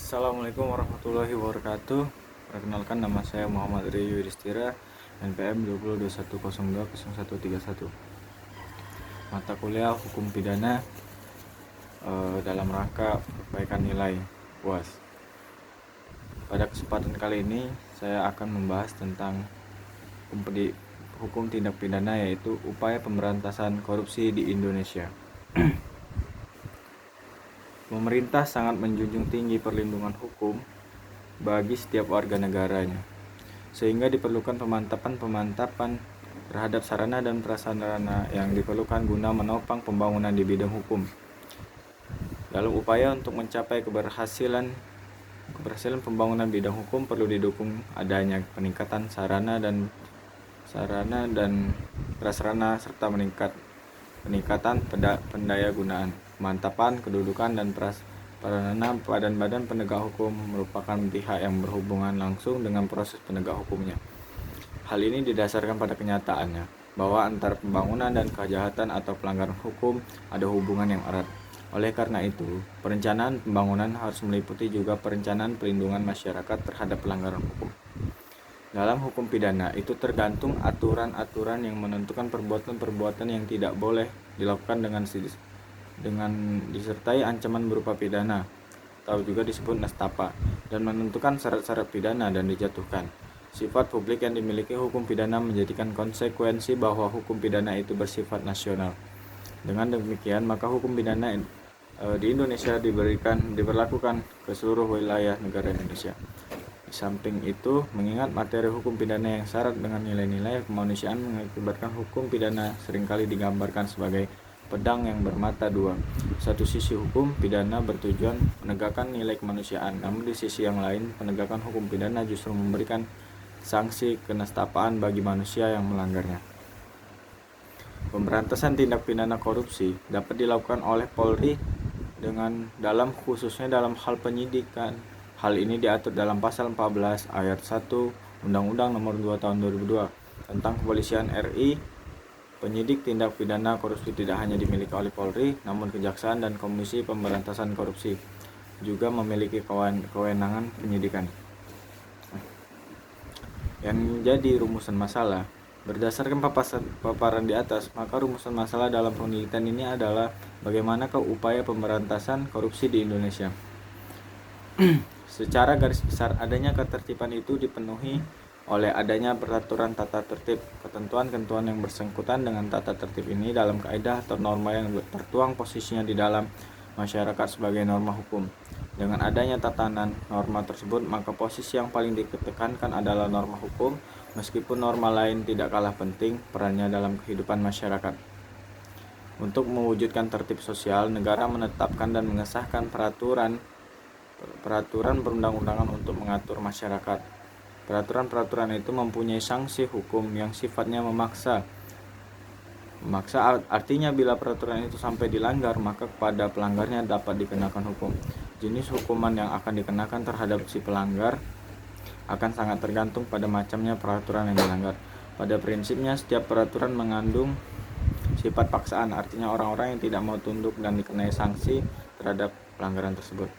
Assalamualaikum warahmatullahi wabarakatuh. Perkenalkan, nama saya Muhammad Rio Yudhistira, NPM 2021020131. Mata kuliah Hukum Pidana dalam rangka perbaikan nilai UAS. Pada kesempatan kali ini saya akan membahas tentang hukum tindak pidana, yaitu upaya pemberantasan korupsi di Indonesia. Pemerintah sangat menjunjung tinggi perlindungan hukum bagi setiap warga negaranya, sehingga diperlukan pemantapan terhadap sarana dan prasarana yang diperlukan guna menopang pembangunan di bidang hukum. Dalam upaya untuk mencapai keberhasilan pembangunan bidang hukum, perlu didukung adanya peningkatan sarana dan prasarana serta peningkatan pendaya gunaan, pemantapan kedudukan dan peranan badan-badan penegak hukum merupakan pihak yang berhubungan langsung dengan proses penegak hukumnya. Hal ini didasarkan pada kenyataannya bahwa antara pembangunan dan kejahatan atau pelanggaran hukum ada hubungan yang erat. Oleh karena itu, perencanaan pembangunan harus meliputi juga perencanaan pelindungan masyarakat terhadap pelanggaran hukum. Dalam hukum pidana itu tergantung aturan-aturan yang menentukan perbuatan-perbuatan yang tidak boleh dilakukan dengan disertai ancaman berupa pidana atau juga disebut nestapa, dan menentukan syarat-syarat pidana dan dijatuhkan. Sifat publik yang dimiliki hukum pidana menjadikan konsekuensi bahwa hukum pidana itu bersifat nasional. Dengan demikian, maka hukum pidana di Indonesia diberlakukan ke seluruh wilayah negara Indonesia. Di samping itu, mengingat materi hukum pidana yang syarat dengan nilai-nilai kemanusiaan, mengakibatkan hukum pidana seringkali digambarkan sebagai pedang yang bermata dua. Satu sisi, hukum pidana bertujuan menegakkan nilai kemanusiaan, namun di sisi yang lain, penegakan hukum pidana justru memberikan sanksi kenestapaan bagi manusia yang melanggarnya. Pemberantasan tindak pidana korupsi dapat dilakukan oleh Polri khususnya dalam hal penyidikan. Hal ini diatur dalam pasal 14 ayat 1 Undang-Undang Nomor 2 Tahun 2002 tentang Kepolisian RI. Penyidik tindak pidana korupsi tidak hanya dimiliki oleh Polri, namun Kejaksaan dan Komisi Pemberantasan Korupsi juga memiliki kewenangan penyidikan. Yang menjadi rumusan masalah, berdasarkan paparan di atas, maka rumusan masalah dalam penelitian ini adalah bagaimanakah upaya pemberantasan korupsi di Indonesia. Secara garis besar, adanya ketertiban itu dipenuhi oleh adanya peraturan tata tertib. Ketentuan-ketentuan yang bersangkutan dengan tata tertib ini dalam kaidah atau norma yang tertuang posisinya di dalam masyarakat sebagai norma hukum. Dengan adanya tatanan norma tersebut, maka posisi yang paling ditekankan adalah norma hukum, meskipun norma lain tidak kalah penting perannya dalam kehidupan masyarakat. Untuk mewujudkan tertib sosial, negara menetapkan dan mengesahkan peraturan perundang-undangan untuk mengatur masyarakat. Peraturan-peraturan itu mempunyai sanksi hukum yang sifatnya memaksa. Memaksa artinya bila peraturan itu sampai dilanggar, maka kepada pelanggarnya dapat dikenakan hukum. Jenis hukuman yang akan dikenakan terhadap si pelanggar akan sangat tergantung pada macamnya peraturan yang dilanggar. Pada prinsipnya, setiap peraturan mengandung sifat paksaan, artinya orang-orang yang tidak mau tunduk dan dikenai sanksi terhadap pelanggaran tersebut.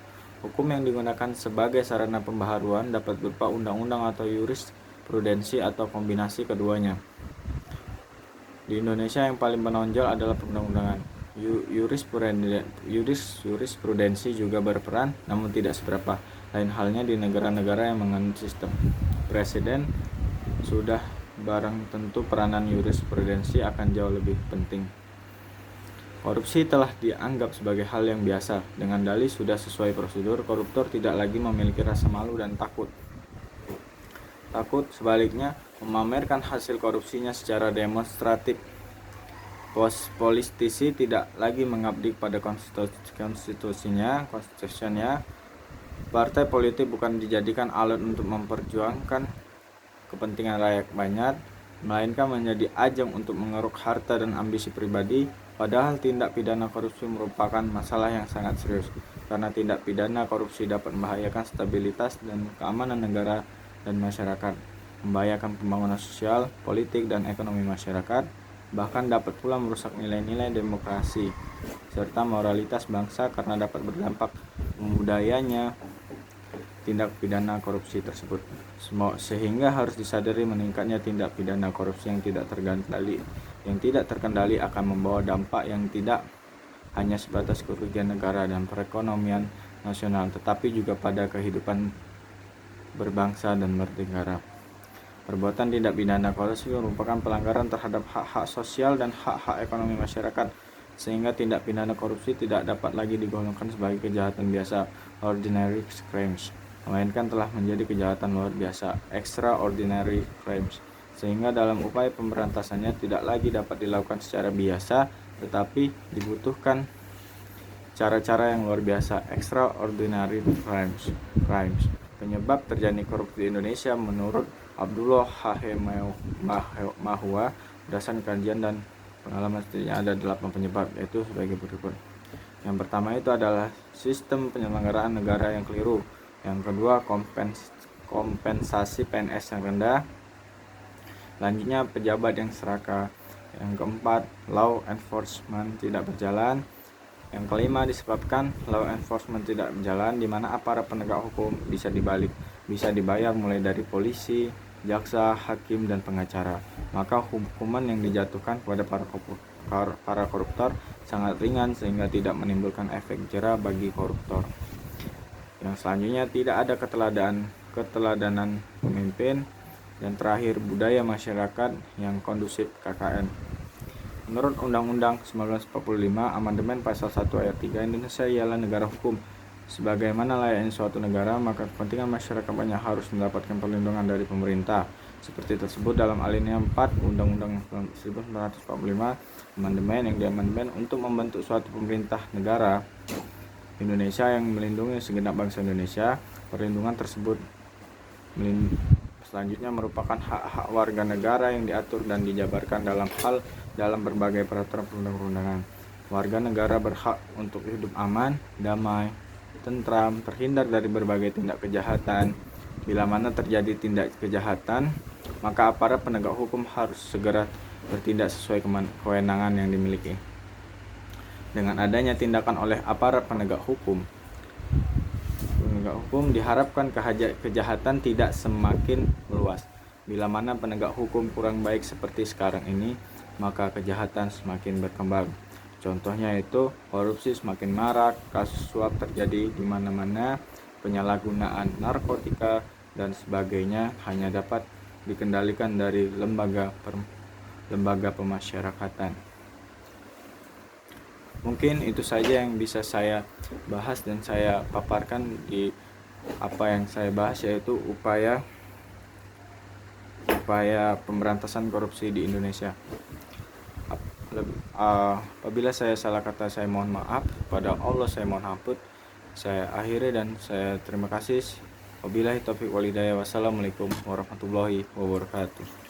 Hukum yang digunakan sebagai sarana pembaharuan dapat berupa undang-undang atau jurisprudensi atau kombinasi keduanya. Di Indonesia yang paling menonjol adalah perundang-undangan. Jurisprudensi juga berperan, namun tidak seberapa. Lain halnya di negara-negara yang menganut sistem presiden, sudah barang tentu peranan jurisprudensi akan jauh lebih penting. Korupsi telah dianggap sebagai hal yang biasa. Dengan dalih sudah sesuai prosedur, koruptor tidak lagi memiliki rasa malu dan takut. Sebaliknya, memamerkan hasil korupsinya secara demonstratif. Politisi tidak lagi mengabdi pada konstitusinya. Partai politik bukan dijadikan alat untuk memperjuangkan kepentingan rakyat banyak, melainkan menjadi ajang untuk mengeruk harta dan ambisi pribadi. Padahal tindak pidana korupsi merupakan masalah yang sangat serius, karena tindak pidana korupsi dapat membahayakan stabilitas dan keamanan negara dan masyarakat, membahayakan pembangunan sosial, politik, dan ekonomi masyarakat, bahkan dapat pula merusak nilai-nilai demokrasi serta moralitas bangsa karena dapat berdampak membudayanya tindak pidana korupsi tersebut. Sehingga harus disadari meningkatnya tindak pidana korupsi yang tidak terkendali akan membawa dampak yang tidak hanya sebatas kerugian negara dan perekonomian nasional, tetapi juga pada kehidupan berbangsa dan bernegara. Perbuatan tindak pidana korupsi merupakan pelanggaran terhadap hak-hak sosial dan hak-hak ekonomi masyarakat, sehingga tindak pidana korupsi tidak dapat lagi digolongkan sebagai kejahatan biasa (ordinary crimes), melainkan telah menjadi kejahatan luar biasa (extraordinary crimes), sehingga dalam upaya pemberantasannya tidak lagi dapat dilakukan secara biasa, tetapi dibutuhkan cara-cara yang luar biasa (extraordinary crimes). Penyebab terjadi korupsi di Indonesia menurut Abdullah H. Mahua berdasarkan kajian dan pengalaman studinya ada 8 penyebab, yaitu sebagai berikut. Yang pertama itu adalah sistem penyelenggaraan negara yang keliru. Yang kedua, kompensasi PNS yang rendah. Selanjutnya, pejabat yang serakah. Yang keempat, law enforcement tidak berjalan. Yang kelima, disebabkan law enforcement tidak berjalan, di mana aparat penegak hukum bisa dibayar mulai dari polisi, jaksa, hakim, dan pengacara. Maka hukuman yang dijatuhkan kepada para koruptor sangat ringan sehingga tidak menimbulkan efek jera bagi koruptor. Yang selanjutnya, tidak ada keteladanan pemimpin. Dan terakhir, budaya masyarakat yang kondusif KKN. Menurut Undang-Undang 1945, Amandemen Pasal 1 Ayat 3, Indonesia ialah negara hukum. Sebagaimana layaknya suatu negara, maka kepentingan masyarakat banyak harus mendapatkan perlindungan dari pemerintah. Seperti tersebut dalam alinea 4 Undang-Undang 1945, amandemen yang diamandemen untuk membentuk suatu pemerintah negara Indonesia yang melindungi segenap bangsa Indonesia. Perlindungan tersebut selanjutnya merupakan hak-hak warga negara yang diatur dan dijabarkan dalam berbagai peraturan perundang-undangan. Warga negara berhak untuk hidup aman, damai, tentram, terhindar dari berbagai tindak kejahatan. Bila mana terjadi tindak kejahatan, maka aparat penegak hukum harus segera bertindak sesuai kewenangan yang dimiliki. Dengan adanya tindakan oleh aparat penegak hukum diharapkan kejahatan tidak semakin meluas. Bila mana penegak hukum kurang baik seperti sekarang ini, maka kejahatan semakin berkembang. Contohnya itu korupsi semakin marak, kasus suap terjadi di mana-mana, penyalahgunaan narkotika dan sebagainya hanya dapat dikendalikan dari lembaga pemasyarakatan. Mungkin itu saja yang bisa saya bahas dan saya paparkan di apa yang saya bahas, yaitu upaya pemberantasan korupsi di Indonesia. Apabila saya salah kata, saya mohon maaf. Pada Allah saya mohon ampun. Saya akhiri dan saya terima kasih. Wabillahi taufiq wal hidayah. Wassalamualaikum warahmatullahi wabarakatuh.